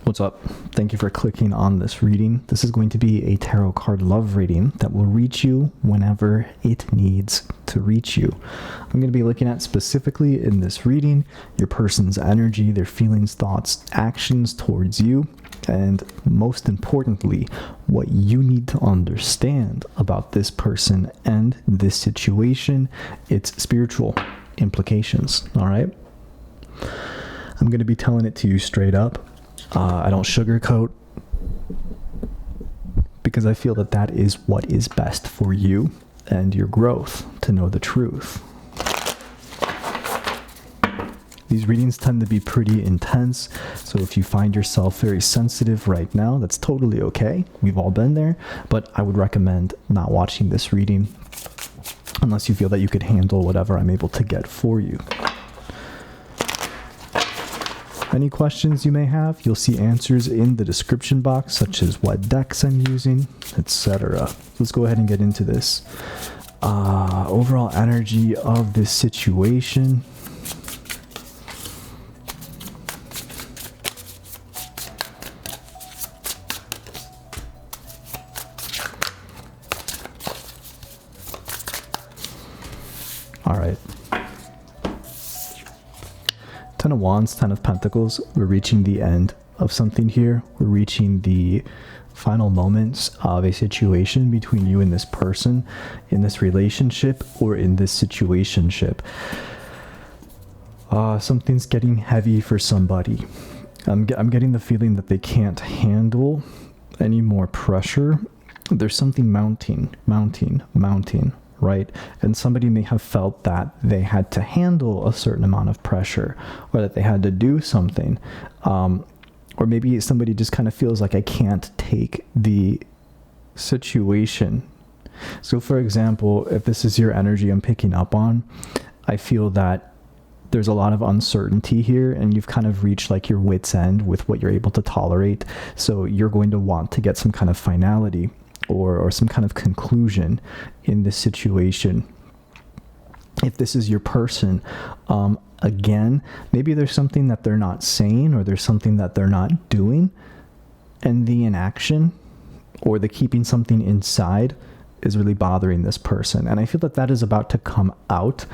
What's up? Thank you for clicking on this reading. This is going to be a tarot card love reading that will reach you whenever it needs to reach you. I'm going to be looking at specifically in this reading your person's energy, their feelings, thoughts, actions towards you, and most importantly, what you need to understand about this person and this situation, its spiritual implications. All right? I'm going to be telling it to you straight up. I don't sugarcoat, because I feel that that is what is best for you and your growth, to know the truth. These readings tend to be pretty intense, so if you find yourself very sensitive right now, that's totally okay. We've all been there, but I would recommend not watching this reading unless you feel that you could handle whatever I'm able to get for you. Any questions you may have, you'll see answers in the description box, such as what decks I'm using, etc. Let's go ahead and get into this. Overall energy of this situation. All right. Ten of Wands, Ten of Pentacles. We're reaching the end of something here. We're reaching the final moments of a situation between you and this person in this relationship or in this situationship. Something's getting heavy for somebody. I'm getting the feeling that they can't handle any more pressure. There's something mounting, right? And somebody may have felt that they had to handle a certain amount of pressure, or that they had to do something. Or maybe somebody just kind of feels like, I can't take the situation. So for example, if this is your energy I'm picking up on, I feel that there's a lot of uncertainty here, and you've kind of reached like your wit's end with what you're able to tolerate. So you're going to want to get some kind of finality or some kind of conclusion in this situation. If this is your person, again, maybe there's something that they're not saying, or there's something that they're not doing, and the inaction or the keeping something inside is really bothering this person. And I feel that that is about to come out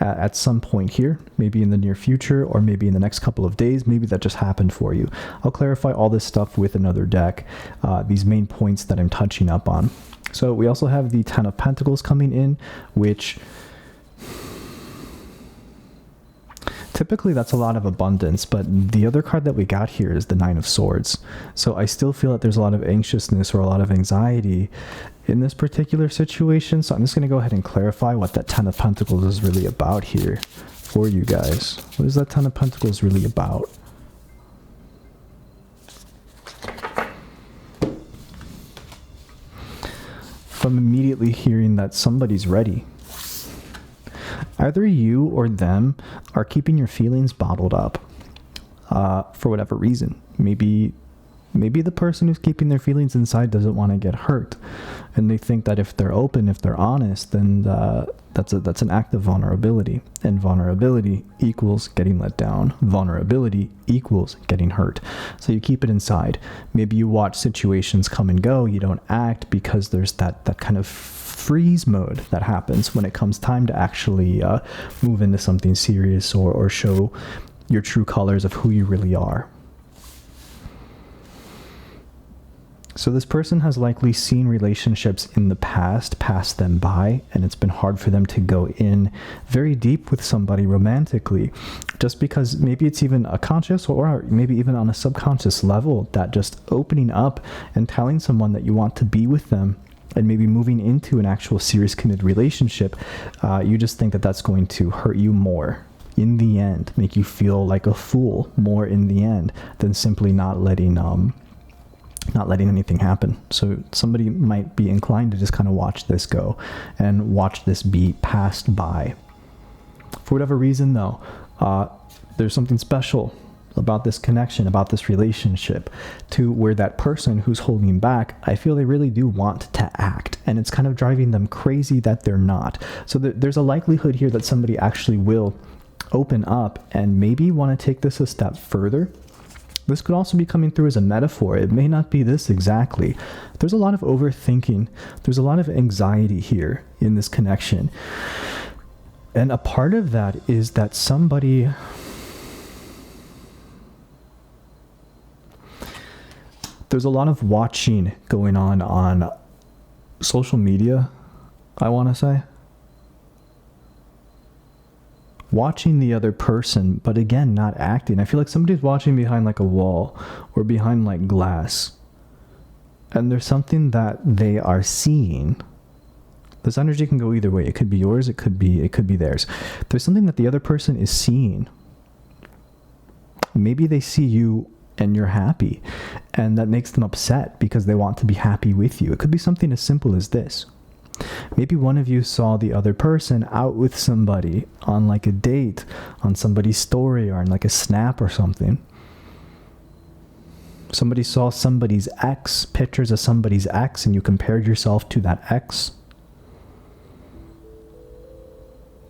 at some point here, maybe in the near future, or maybe in the next couple of days. Maybe that just happened for you. I'll clarify all this stuff with another deck, these main points that I'm touching up on. So we also have the Ten of Pentacles coming in, which typically that's a lot of abundance, but the other card that we got here is the Nine of Swords. So I still feel that there's a lot of anxiousness or a lot of anxiety in this particular situation. So I'm just going to go ahead and clarify what that Ten of Pentacles is really about here for you guys. What is that Ten of Pentacles really about? If I'm immediately hearing that somebody's ready. Either you or them are keeping your feelings bottled up for whatever reason. Maybe the person who's keeping their feelings inside doesn't want to get hurt, and they think that if they're open, if they're honest, then that's an act of vulnerability, and vulnerability equals getting let down. Vulnerability equals getting hurt. So you keep it inside. Maybe you watch situations come and go. You don't act because there's that kind of freeze mode that happens when it comes time to actually move into something serious or show your true colors of who you really are. So this person has likely seen relationships in the past, passed them by, and it's been hard for them to go in very deep with somebody romantically, just because maybe it's even a conscious or maybe even on a subconscious level, that just opening up and telling someone that you want to be with them and maybe moving into an actual serious committed relationship, you just think that that's going to hurt you more in the end, make you feel like a fool more in the end than simply not letting anything happen. So somebody might be inclined to just kind of watch this go and watch this be passed by. For whatever reason though, there's something special about this connection, about this relationship, to where that person who's holding back, I feel they really do want to act, and it's kind of driving them crazy that they're not. So there's a likelihood here that somebody actually will open up and maybe want to take this a step further This could also be coming through as a metaphor. It may not be this exactly. There's a lot of overthinking. There's a lot of anxiety here in this connection. And a part of that is that somebody... There's a lot of watching going on social media, I want to say. Watching the other person, but again, not acting. I feel like somebody's watching behind like a wall or behind like glass. And there's something that they are seeing. This energy can go either way. It could be yours, it could be theirs. There's something that the other person is seeing. Maybe they see you and you're happy, and that makes them upset because they want to be happy with you. It could be something as simple as this. Maybe one of you saw the other person out with somebody on like a date, on somebody's story, or on like a snap or something. Somebody saw somebody's ex, pictures of somebody's ex, and you compared yourself to that ex.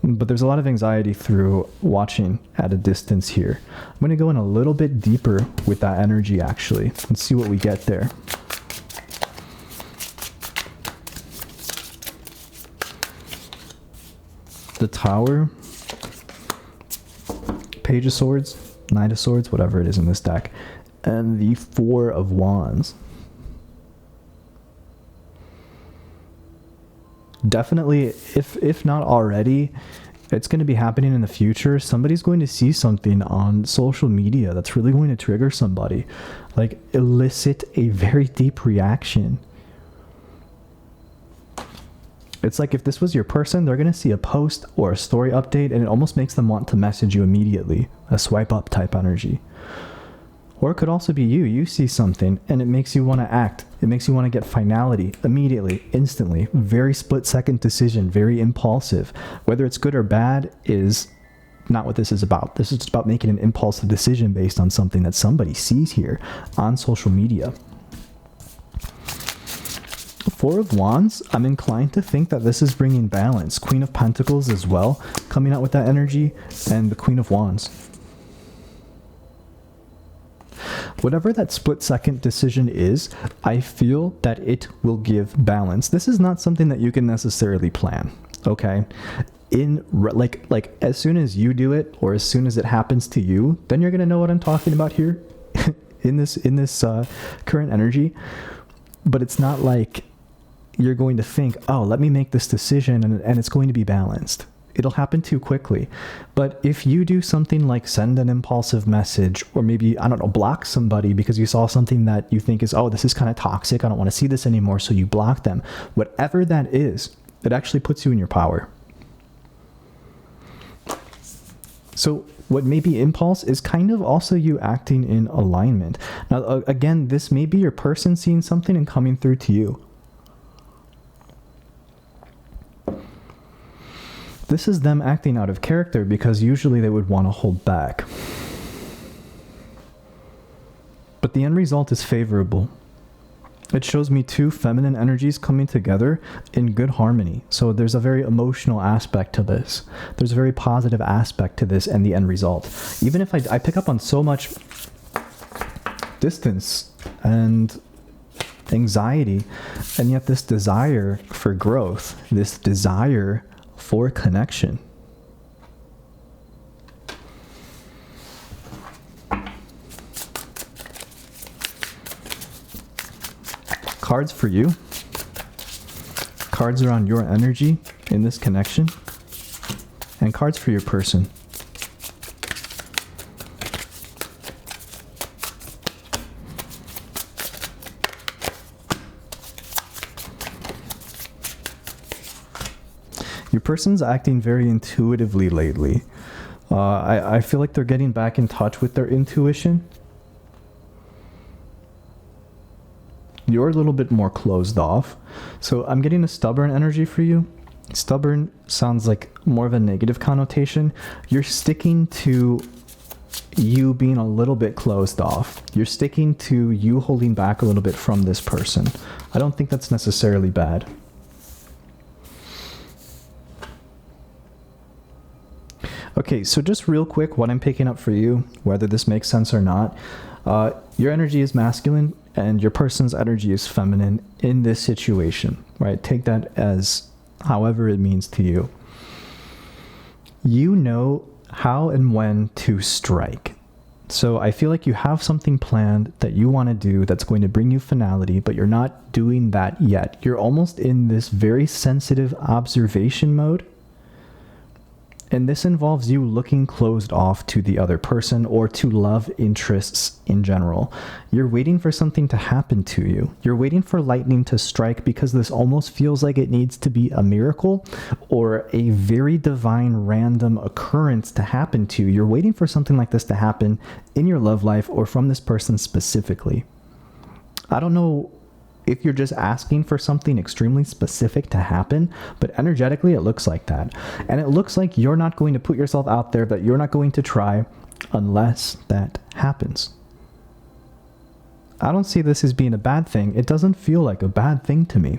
But there's a lot of anxiety through watching at a distance here. I'm going to go in a little bit deeper with that energy, actually, and see what we get there. The Tower, Page of Swords, Knight of Swords, whatever it is in this deck, and the Four of Wands. Definitely, if not already, it's going to be happening in the future. Somebody's going to see something on social media that's really going to trigger somebody, like elicit a very deep reaction. It's like if this was your person, they're going to see a post or a story update and it almost makes them want to message you immediately, a swipe up type energy. Or it could also be you see something and it makes you want to act. It makes you want to get finality immediately, instantly. Very split-second decision, very impulsive. Whether it's good or bad is not what this is about. This is just about making an impulsive decision based on something that somebody sees here on social media. Four of Wands, I'm inclined to think that this is bringing balance. Queen of Pentacles as well, coming out with that energy, and the Queen of Wands. Whatever that split-second decision is, I feel that it will give balance. This is not something that you can necessarily plan, okay? Like as soon as you do it, or as soon as it happens to you, then you're gonna know what I'm talking about here in this current energy. But it's not like you're going to think, oh, let me make this decision and it's going to be balanced. It'll happen too quickly. But if you do something like send an impulsive message, or maybe, I don't know, block somebody because you saw something that you think is, oh, this is kind of toxic, I don't want to see this anymore, so you block them. Whatever that is, it actually puts you in your power. So what may be impulse is kind of also you acting in alignment. Now, again, this may be your person seeing something and coming through to you. This is them acting out of character because usually they would want to hold back. But the end result is favorable. It shows me two feminine energies coming together in good harmony. So there's a very emotional aspect to this. There's a very positive aspect to this and the end result. Even if I pick up on so much distance and anxiety, and yet this desire for growth, this desire for connection. Cards for you. Cards around your energy in this connection. And cards for your person. Your person's acting very intuitively lately. I feel like they're getting back in touch with their intuition. You're a little bit more closed off. So I'm getting a stubborn energy for you. Stubborn sounds like more of a negative connotation. You're sticking to you being a little bit closed off. You're sticking to you holding back a little bit from this person. I don't think that's necessarily bad. Okay, so just real quick, what I'm picking up for you, whether this makes sense or not, Your energy is masculine and your person's energy is feminine in this situation, right? Take that as however it means to you. You know how and when to strike. So I feel like you have something planned that you want to do that's going to bring you finality, but you're not doing that yet. You're almost in this very sensitive observation mode. And this involves you looking closed off to the other person or to love interests in general. You're waiting for something to happen to you. You're waiting for lightning to strike because this almost feels like it needs to be a miracle or a very divine random occurrence to happen to you. You're waiting for something like this to happen in your love life or from this person specifically. I don't know if you're just asking for something extremely specific to happen, but energetically it looks like that. And it looks like you're not going to put yourself out there, that you're not going to try unless that happens. I don't see this as being a bad thing. It doesn't feel like a bad thing to me.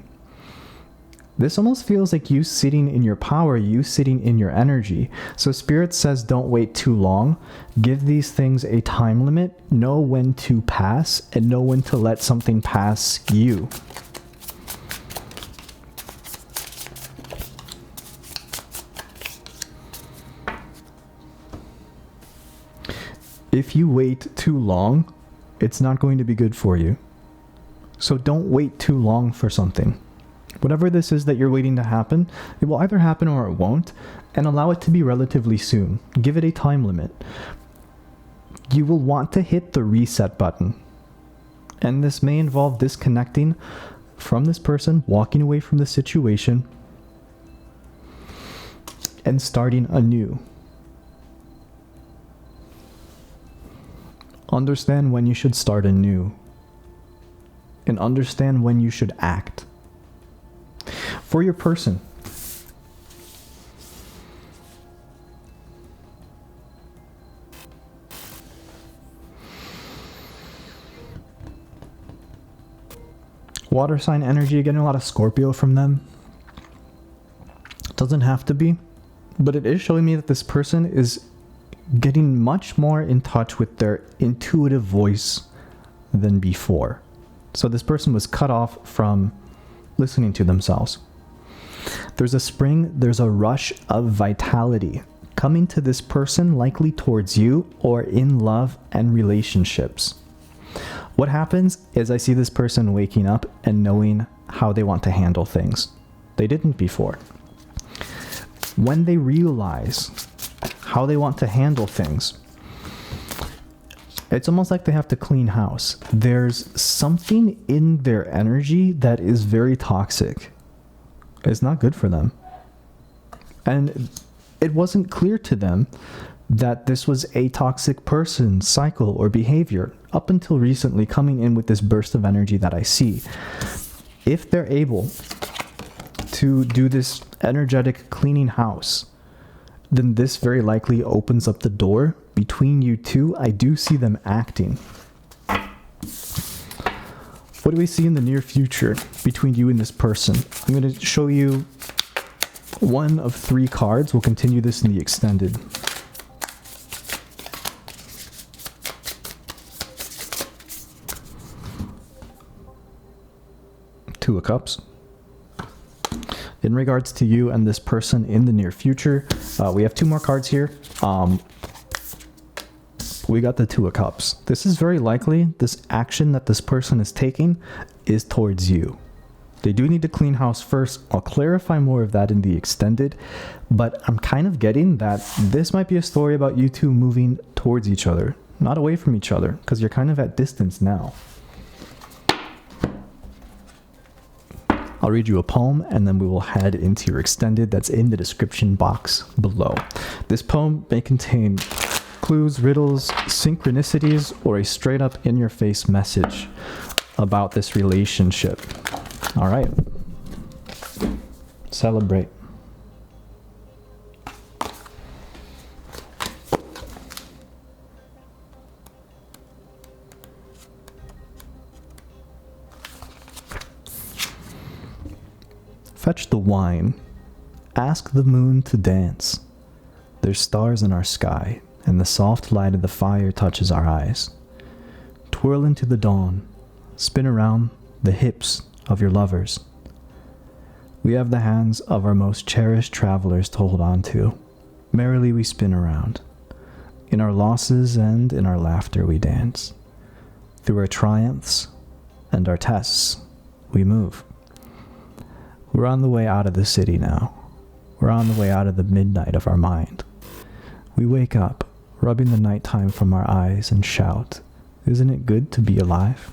This almost feels like you sitting in your power, you sitting in your energy. So Spirit says don't wait too long. Give these things a time limit. Know when to pass and know when to let something pass you. If you wait too long, it's not going to be good for you. So don't wait too long for something. Whatever this is that you're waiting to happen, it will either happen or it won't, and allow it to be relatively soon. Give it a time limit. You will want to hit the reset button. And this may involve disconnecting from this person, walking away from the situation, and starting anew. Understand when you should start anew, and understand when you should act. For your person, water sign energy, getting a lot of Scorpio from them. Doesn't have to be, but it is showing me that this person is getting much more in touch with their intuitive voice than before. So this person was cut off from listening to themselves. There's a spring, there's a rush of vitality coming to this person, likely towards you or in love and relationships. What happens is I see this person waking up and knowing how they want to handle things. They didn't before. When they realize how they want to handle things, it's almost like they have to clean house. There's something in their energy that is very toxic. It's not good for them. And it wasn't clear to them that this was a toxic person, cycle, or behavior up until recently, coming in with this burst of energy that I see. If they're able to do this energetic cleaning house, then this very likely opens up the door between you two. I do see them acting. What do we see in the near future between you and this person? I'm going to show you one of 3 cards. We'll continue this in the extended. Two of Cups. In regards to you and this person in the near future, we have 2 more cards here. We got the Two of Cups. This is very likely this action that this person is taking is towards you. They do need to clean house first. I'll clarify more of that in the extended, but I'm kind of getting that this might be a story about you two moving towards each other, not away from each other, because you're kind of at distance now. I'll read you a poem and then we will head into your extended that's in the description box below. This poem may contain clues, riddles, synchronicities, or a straight up in your face message about this relationship. All right. Celebrate. Fetch the wine. Ask the moon to dance. There's stars in our sky, and the soft light of the fire touches our eyes. Twirl into the dawn. Spin around the hips of your lovers. We have the hands of our most cherished travelers to hold on to. Merrily we spin around. In our losses and in our laughter we dance. Through our triumphs and our tests, we move. We're on the way out of the city now. We're on the way out of the midnight of our mind. We wake up, rubbing the nighttime from our eyes, and shout, "Isn't it good to be alive?"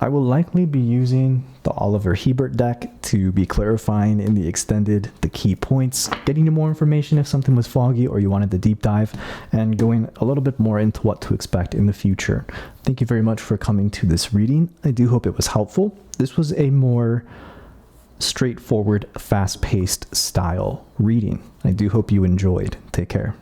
I will likely be using the Oliver Hebert deck to be clarifying in the extended the key points, getting you more information if something was foggy or you wanted the deep dive, and going a little bit more into what to expect in the future. Thank you very much for coming to this reading. I do hope it was helpful. This was a more straightforward, fast-paced style reading. I do hope you enjoyed. Take care.